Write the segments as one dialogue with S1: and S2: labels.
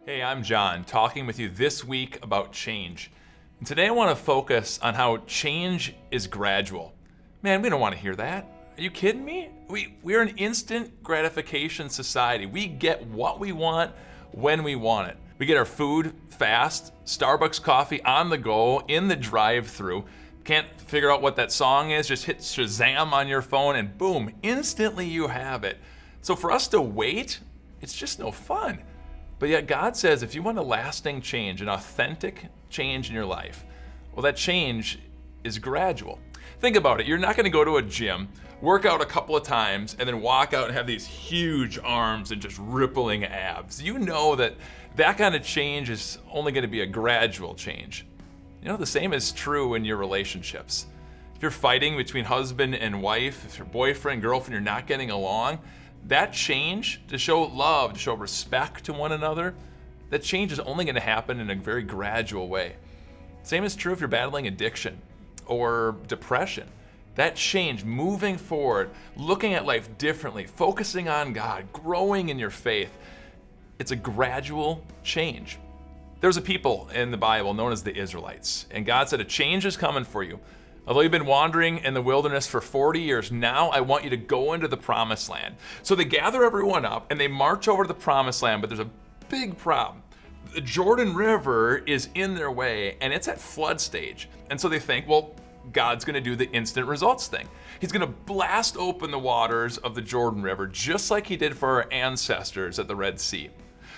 S1: Hey, I'm John, talking with you this week about change. And today I want to focus on how change is gradual. Man, we don't want to hear that. Are you kidding me? We're an instant gratification society. We get what we want when we want it. We get our food fast, Starbucks coffee on the go, in the drive-thru. Can't figure out what that song is, just hit Shazam on your phone and boom, instantly you have it. So for us to wait, it's just no fun. But yet God says if you want a lasting change, an authentic change in your life, well, that change is gradual. Think about it. You're not going to go to a gym, work out a couple of times, and then walk out and have these huge arms and just rippling abs. You know that kind of change is only going to be a gradual change. You know, the same is true in your relationships. If you're fighting between husband and wife, if your boyfriend, girlfriend, you're not getting along, that change to show love, to show respect to one another, that change is only going to happen in a very gradual way. Same is true if you're battling addiction or depression. That change, moving forward, looking at life differently, focusing on God, growing in your faith, it's a gradual change. There's a people in the Bible known as the Israelites, and God said a change is coming for you. Although you've been wandering in the wilderness for 40 years, now I want you to go into the promised land. So they gather everyone up and they march over to the promised land, but there's a big problem. The Jordan River is in their way and it's at flood stage. And so they think, well, God's gonna do the instant results thing. He's gonna blast open the waters of the Jordan River, just like he did for our ancestors at the Red Sea.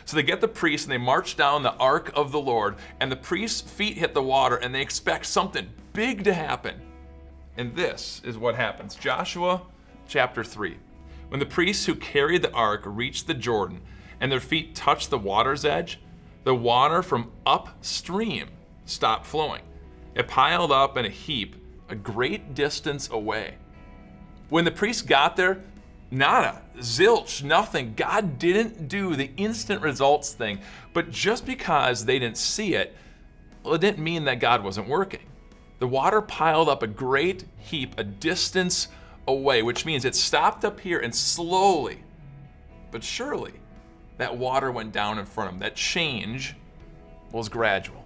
S1: So they get the priests and they march down the ark of the Lord, and the priests' feet hit the water and they expect something big to happen. And this is what happens. Joshua chapter 3. When the priests who carried the ark reached the Jordan and their feet touched the water's edge, the water from upstream stopped flowing. It piled up in a heap a great distance away. When the priests got there, nada, zilch, nothing. God didn't do the instant results thing. But just because they didn't see it, well, it didn't mean that God wasn't working. The water piled up a great heap a distance away, which means it stopped up here and slowly, but surely, that water went down in front of them. That change was gradual.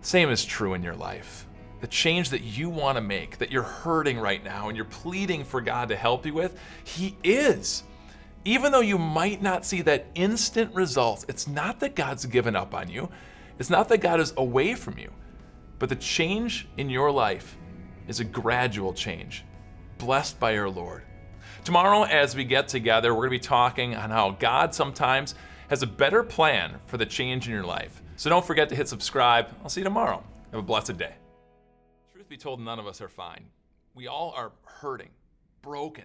S1: Same is true in your life. The change that you want to make, that you're hurting right now and you're pleading for God to help you with, He is. Even though you might not see that instant results, it's not that God's given up on you. It's not that God is away from you. But the change in your life is a gradual change, blessed by our Lord. Tomorrow, as we get together, we're going to be talking on how God sometimes has a better plan for the change in your life. So don't forget to hit subscribe. I'll see you tomorrow. Have a blessed day. Truth be told, none of us are fine. We all are hurting, broken,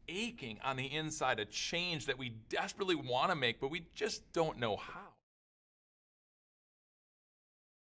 S1: aching on the inside, a change that we desperately want to make, but we just don't know how.